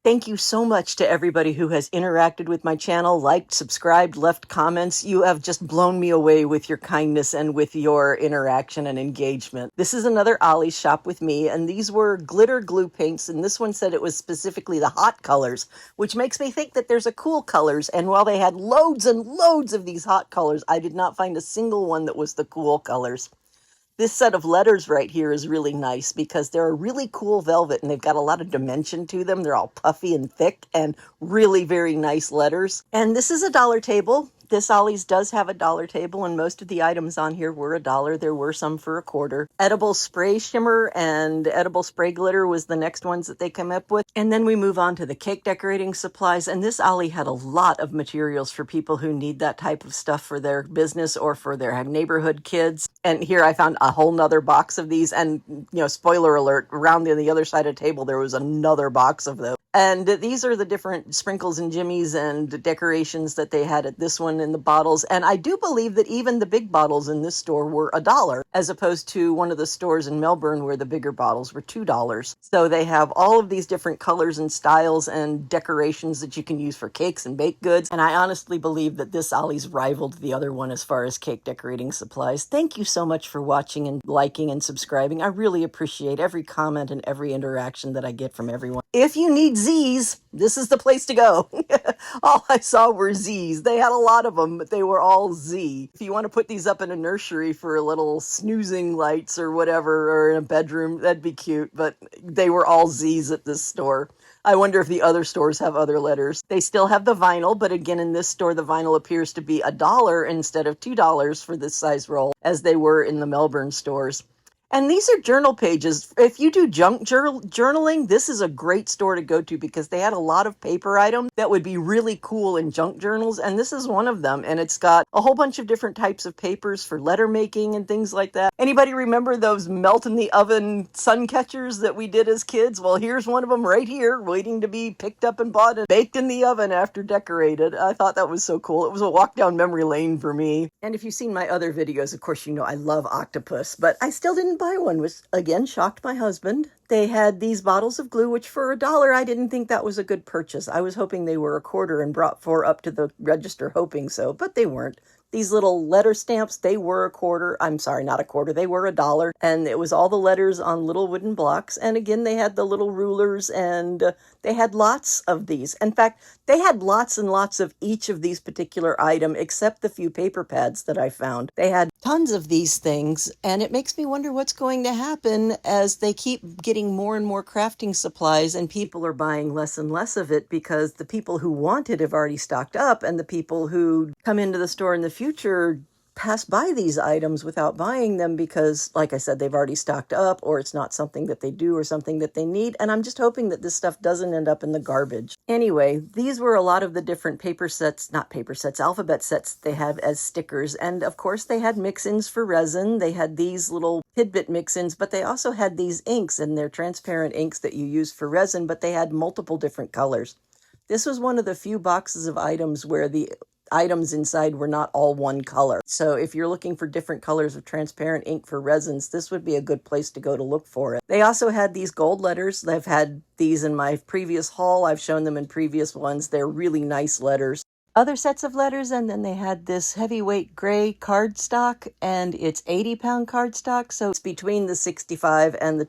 Thank you so much to everybody who has interacted with my channel, liked, subscribed, left comments. You have just blown me away with your kindness and with your interaction and engagement. This is another Ollie shop with me, and these were glitter glue paints, and this one said it was specifically the hot colors, which makes me think that there's a cool colors, and while they had loads and loads of these hot colors, I did not find a single one that was the cool colors. This set of letters right here is really nice because they're a really cool velvet and they've got a lot of dimension to them. They're all puffy and thick and really very nice letters. And this is a dollar table. This Ollie's does have a dollar table, and most of the items on here were $1. There were some for $0.25. Edible spray shimmer and edible spray glitter was the next ones that they came up with. And then we move on to the cake decorating supplies. And this Ollie had a lot of materials for people who need that type of stuff for their business or for their neighborhood kids. And here I found a whole nother box of these. And, spoiler alert, around on the other side of the table, there was another box of those. And these are the different sprinkles and jimmies and decorations that they had at this one in the bottles. And I do believe that even the big bottles in this store were $1, as opposed to one of the stores in Melbourne where the bigger bottles were $2. So they have all of these different colors and styles and decorations that you can use for cakes and baked goods. And I honestly believe that this Ollie's rivaled the other one as far as cake decorating supplies. Thank you so much for watching and liking and subscribing. I really appreciate every comment and every interaction that I get from everyone. If you need Z's, this is the place to go. All I saw were Z's. They had a lot of them, but they were all Z. If you want to put these up in a nursery for a little snoozing lights or whatever, or in a bedroom, that'd be cute, but they were all Z's at this store. I wonder if the other stores have other letters. They still have the vinyl, but again, in this store, the vinyl appears to be $1 instead of $2 for this size roll, as they were in the Melbourne stores. And these are journal pages. If you do junk journaling, this is a great store to go to because they had a lot of paper items that would be really cool in junk journals. And this is one of them. And it's got a whole bunch of different types of papers for letter making and things like that. Anybody remember those melt in the oven sun catchers that we did as kids? Well, here's one of them right here waiting to be picked up and bought and baked in the oven after decorated. I thought that was so cool. It was a walk down memory lane for me. And if you've seen my other videos, of course, you know I love octopus, but I still didn't buy one, which again shocked my husband. They had these bottles of glue, which for $1, I didn't think that was a good purchase. I was hoping they were $0.25 and brought 4 up to the register hoping so, but they weren't. These little letter stamps, they were $0.25. I'm sorry, not $0.25. They were $1. And it was all the letters on little wooden blocks. And again, they had the little rulers and they had lots of these. In fact, they had lots and lots of each of these particular items, except the few paper pads that I found. They had tons of these things. And it makes me wonder what's going to happen as they keep getting more and more crafting supplies and people are buying less and less of it because the people who want it have already stocked up and the people who come into the store in the future pass by these items without buying them because, like I said, they've already stocked up or it's not something that they do or something that they need. And I'm just hoping that this stuff doesn't end up in the garbage. Anyway, these were a lot of the different alphabet sets they have as stickers. And of course, they had mix-ins for resin. They had these little tidbit mix-ins, but they also had these inks, and they're transparent inks that you use for resin, but they had multiple different colors. This was one of the few boxes of items where the items inside were not all one color. So if you're looking for different colors of transparent ink for resins, this would be a good place to go to look for it. They also had these gold letters. I've had these in my previous haul. I've shown them in previous ones. They're really nice letters. Other sets of letters, and then they had this heavyweight gray cardstock, and it's 80-pound cardstock, so it's between the 65 and the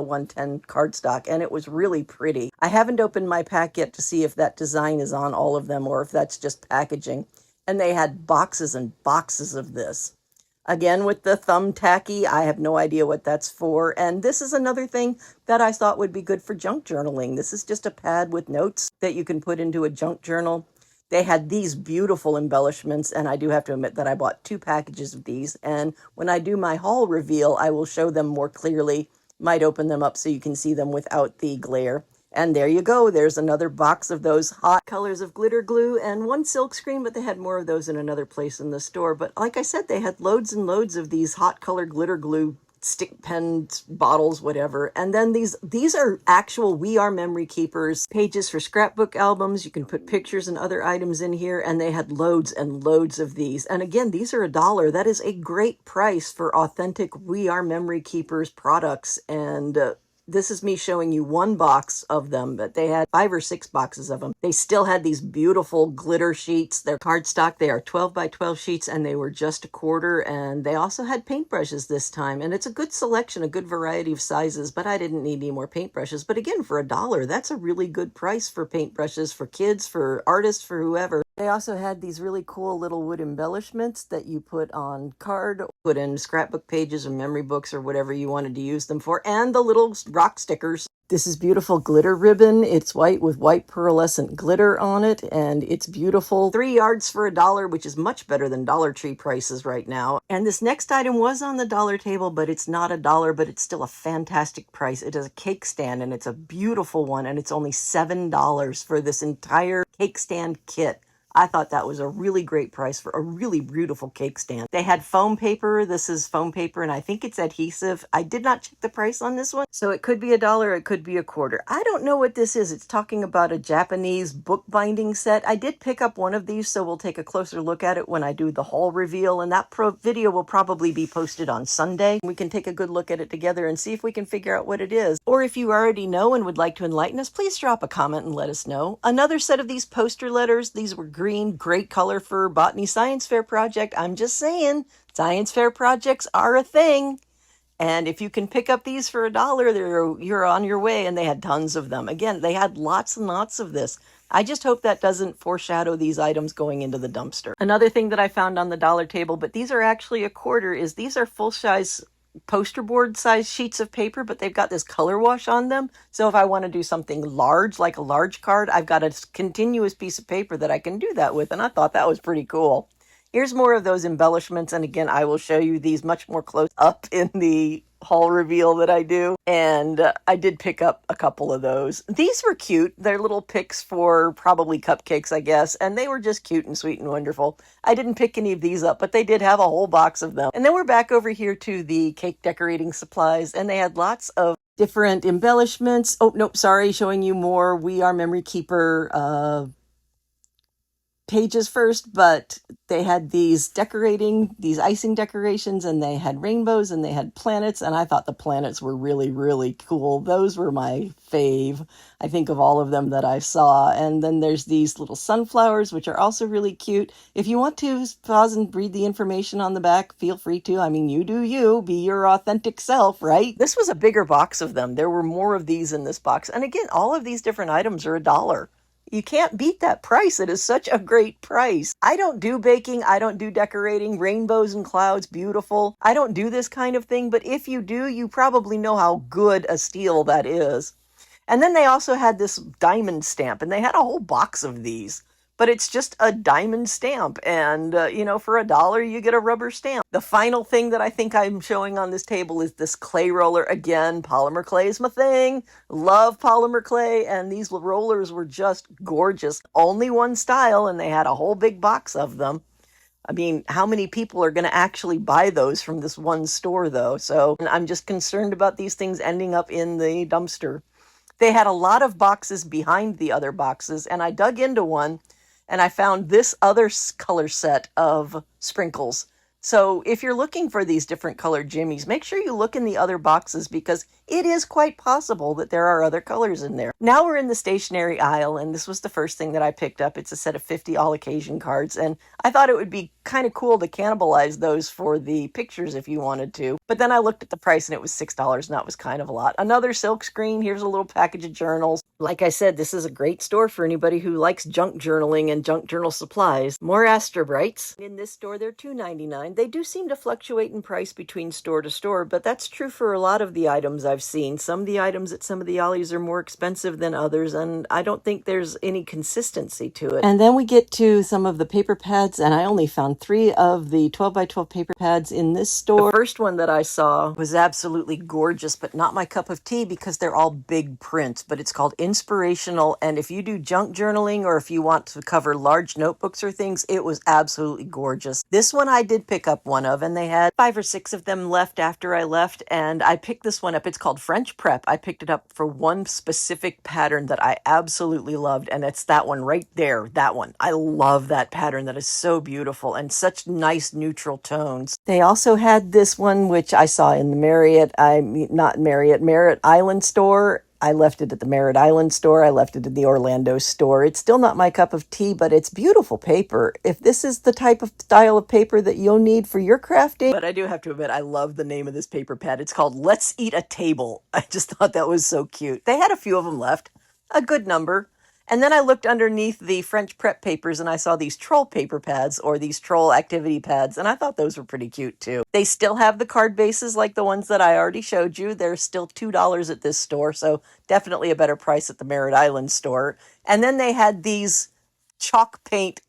110 cardstock, and it was really pretty. I haven't opened my pack yet to see if that design is on all of them or if that's just packaging. And they had boxes and boxes of this. Again, with the thumb tacky, I have no idea what that's for. And this is another thing that I thought would be good for junk journaling. This is just a pad with notes that you can put into a junk journal. They had these beautiful embellishments, and I do have to admit that I bought 2 packages of these. And when I do my haul reveal, I will show them more clearly. Might open them up so you can see them without the glare. And there you go. There's another box of those hot colors of glitter glue and 1 silk screen, but they had more of those in another place in the store. But like I said, they had loads and loads of these hot color glitter glue stick pens, bottles, whatever. And then these are actual We Are Memory Keepers pages for scrapbook albums. You can put pictures and other items in here, and they had loads and loads of these. And again, these are $1. That is a great price for authentic We Are Memory Keepers products. And this is me showing you one box of them, but they had 5 or 6 boxes of them. They still had these beautiful glitter sheets. They're cardstock. They are 12 by 12 sheets, and they were just a quarter. And they also had paintbrushes this time. And it's a good selection, a good variety of sizes, but I didn't need any more paintbrushes. But again, for $1, that's a really good price for paintbrushes, for kids, for artists, for whoever. They also had these really cool little wood embellishments that you put on card, put in scrapbook pages or memory books or whatever you wanted to use them for, and the little rock stickers. This is beautiful glitter ribbon. It's white with white pearlescent glitter on it, and it's beautiful. 3 yards for $1, which is much better than Dollar Tree prices right now. And this next item was on the dollar table, but it's not $1, but it's still a fantastic price. It is a cake stand, and it's a beautiful one, and it's only $7 for this entire cake stand kit. I thought that was a really great price for a really beautiful cake stand. They had foam paper. This is foam paper, and I think it's adhesive. I did not check the price on this one, so it could be $1, it could be a quarter. I don't know what this is. It's talking about a Japanese bookbinding set. I did pick up one of these, so we'll take a closer look at it when I do the haul reveal, and that video will probably be posted on Sunday. We can take a good look at it together and see if we can figure out what it is. Or if you already know and would like to enlighten us, please drop a comment and let us know. Another set of these poster letters. These were green, great color for Botany Science Fair project. I'm just saying, science fair projects are a thing. And if you can pick up these for $1, you're on your way. And they had tons of them. Again, they had lots and lots of this. I just hope that doesn't foreshadow these items going into the dumpster. Another thing that I found on the dollar table, but these are actually a quarter, is these are full-size poster board size sheets of paper, but they've got this color wash on them. So if I want to do something large, like a large card, I've got a continuous piece of paper that I can do that with. And I thought that was pretty cool. Here's more of those embellishments. And again, I will show you these much more close up in the haul reveal that I do. And I did pick up a couple of those. These were cute. They're little picks for probably cupcakes, I guess. And they were just cute and sweet and wonderful. I didn't pick any of these up, but they did have a whole box of them. And then we're back over here to the cake decorating supplies. And they had lots of different embellishments. Oh, nope, sorry, showing you more We Are Memory Keeper pages first, but they had these icing decorations, and they had rainbows, and they had planets, and I thought the planets were really, really cool. Those were my fave, I think, of all of them that I saw. And then there's these little sunflowers, which are also really cute. If you want to pause and read the information on the back, feel free to. I mean, you do you, be your authentic self, right? This was a bigger box of them. There were more of these in this box. And again, all of these different items are $1. You can't beat that price. It is such a great price. I don't do baking. I don't do decorating. Rainbows and clouds, beautiful. I don't do this kind of thing, but if you do, you probably know how good a steal that is. And then they also had this diamond stamp, and they had a whole box of these. But it's just a diamond stamp, and, for $1, you get a rubber stamp. The final thing that I think I'm showing on this table is this clay roller. Again, polymer clay is my thing. Love polymer clay, and these rollers were just gorgeous. Only one style, and they had a whole big box of them. I mean, how many people are going to actually buy those from this one store, though? So I'm just concerned about these things ending up in the dumpster. They had a lot of boxes behind the other boxes, and I dug into one, and I found this other color set of sprinkles. So if you're looking for these different colored jimmies, make sure you look in the other boxes, because it is quite possible that there are other colors in there. Now we're in the stationery aisle, and this was the first thing that I picked up. It's a set of 50 all-occasion cards, and I thought it would be kind of cool to cannibalize those for the pictures if you wanted to. But then I looked at the price, and it was $6, and that was kind of a lot. Another silk screen. Here's a little package of journals. Like I said, this is a great store for anybody who likes junk journaling and junk journal supplies. More Astro Brights. In this store, they're $2.99. They do seem to fluctuate in price between store to store, but that's true for a lot of the items I've seen. Some of the items at some of the Ollies are more expensive than others, and I don't think there's any consistency to it. And then we get to some of the paper pads, and I only found 3 of the 12 by 12 paper pads in this store. The first one that I saw was absolutely gorgeous, but not my cup of tea, because they're all big prints, but it's called Inspirational, and if you do junk journaling, or if you want to cover large notebooks or things, it was absolutely gorgeous. This one I did pick up one of, and they had 5 or 6 of them left after I left, and I picked this one up. It's called French Prep. I picked it up for one specific pattern that I absolutely loved, and it's that one right there, that one. I love that pattern. That is so beautiful, and and such nice neutral tones. They also had this one, which I saw in the Merritt Island store. I left it at the Merritt Island store. I left it in the Orlando store. It's still not my cup of tea, but it's beautiful paper. If this is the type of style of paper that you'll need for your crafting. But I do have to admit, I love the name of this paper pad. It's called Let's Eat a Table. I just thought that was so cute. They had a few of them left, a good number. And then I looked underneath the French prep papers and I saw these troll paper pads or these troll activity pads, and I thought those were pretty cute too. They still have the card bases like the ones that I already showed you. They're still $2 at this store, so definitely a better price at the Merritt Island store. And then they had these chalk paint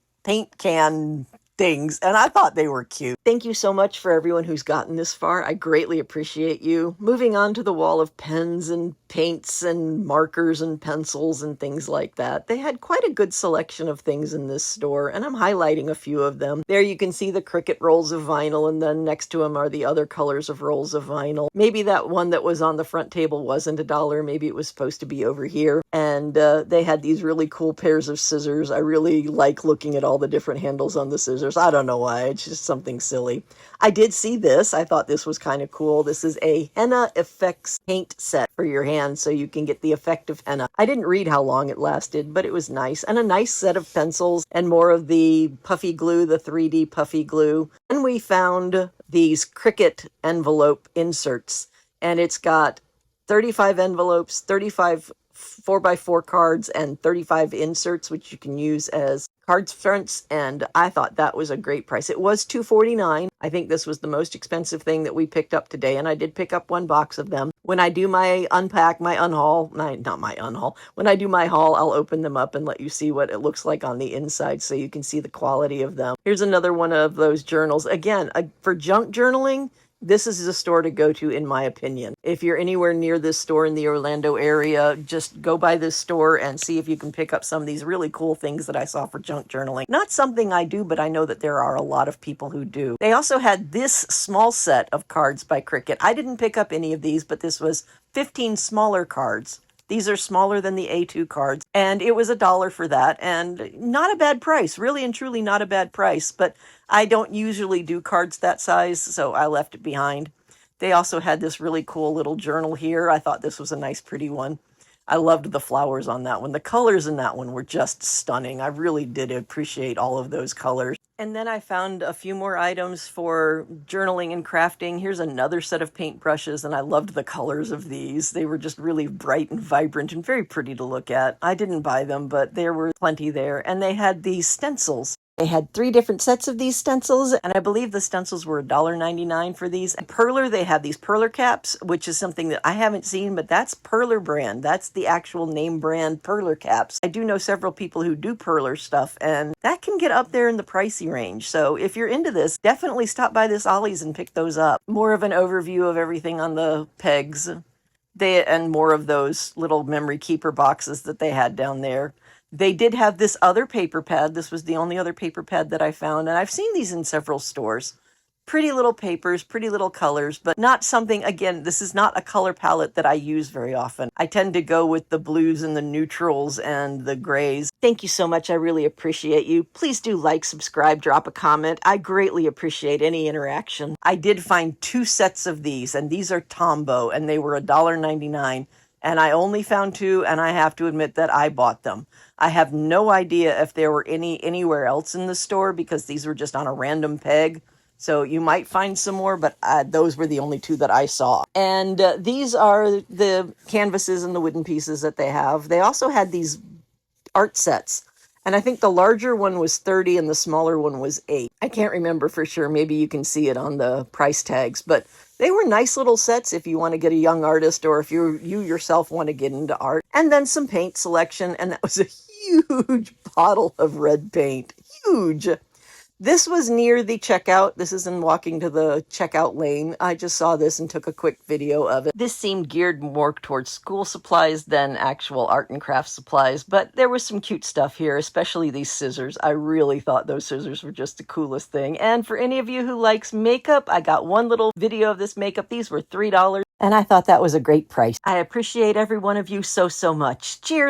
can things, and I thought they were cute. Thank you so much for everyone who's gotten this far. I greatly appreciate you. Moving on to the wall of pens and paints and markers and pencils and things like that. They had quite a good selection of things in this store, and I'm highlighting a few of them. There you can see the Cricut rolls of vinyl, and then next to them are the other colors of rolls of vinyl. Maybe that one that was on the front table wasn't $1. Maybe it was supposed to be over here. And they had these really cool pairs of scissors. I really like looking at all the different handles on the scissors. I don't know why. It's just something silly. I did see this. I thought this was kind of cool. This is a henna effects paint set for your hands so you can get the effect of henna. I didn't read how long it lasted, but it was nice. And a nice set of pencils and more of the puffy glue, the 3D puffy glue. And we found these Cricut envelope inserts. And it's got 35 envelopes, 35 4x4 cards, and 35 inserts, which you can use as cards fronts, and I thought that was a great price. It was $2.49. I think this was the most expensive thing that we picked up today, and I did pick up one box of them. When I do my when I do my haul, I'll open them up and let you see what it looks like on the inside so you can see the quality of them. Here's another one of those journals. Again, for junk journaling, this is the store to go to, in my opinion. If you're anywhere near this store in the Orlando area, just go by this store and see if you can pick up some of these really cool things that I saw for junk journaling. Not something I do, but I know that there are a lot of people who do. They also had this small set of cards by Cricut. I didn't pick up any of these, but this was 15 smaller cards. These are smaller than the A2 cards, and it was $1 for that, and not a bad price, really and truly not a bad price, but I don't usually do cards that size, so I left it behind. They also had this really cool little journal here. I thought this was a nice, pretty one. I loved the flowers on that one. The colors in that one were just stunning. I really did appreciate all of those colors. And then I found a few more items for journaling and crafting. Here's another set of paintbrushes, and I loved the colors of these. They were just really bright and vibrant and very pretty to look at. I didn't buy them, but there were plenty there. And they had these stencils. They had 3 different sets of these stencils, and I believe the stencils were $1.99 for these. And Perler, they have these Perler caps, which is something that I haven't seen, but that's Perler brand. That's the actual name brand Perler caps. I do know several people who do Perler stuff, and that can get up there in the pricey range. So if you're into this, definitely stop by this Ollie's and pick those up. More of an overview of everything on the pegs. And more of those little memory keeper boxes that they had down there. They did have this other paper pad. This was the only other paper pad that I found, and I've seen these in several stores. Pretty little papers, pretty little colors, but not something, again, this is not a color palette that I use very often. I tend to go with the blues and the neutrals and the grays. Thank you so much. I really appreciate you. Please do like, subscribe, drop a comment. I greatly appreciate any interaction. I did find 2 sets of these, and these are Tombow, and they were $1.99. And I only found 2, and I have to admit that I bought them. I have no idea if there were anywhere else in the store because these were just on a random peg. So you might find some more, but those were the only 2 that I saw. And these are the canvases and the wooden pieces that they have. They also had these art sets. And I think the larger one was $30 and the smaller one was $8. I can't remember for sure. Maybe you can see it on the price tags. But they were nice little sets if you want to get a young artist or if you yourself want to get into art. And then some paint selection. And that was a huge bottle of red paint. Huge. This was near the checkout. This is in walking to the checkout lane. I just saw this and took a quick video of it. This seemed geared more towards school supplies than actual art and craft supplies, but there was some cute stuff here, especially these scissors. I really thought those scissors were just the coolest thing. And for any of you who likes makeup, I got one little video of this makeup. These were $3, and I thought that was a great price. I appreciate every one of you so much. Cheers!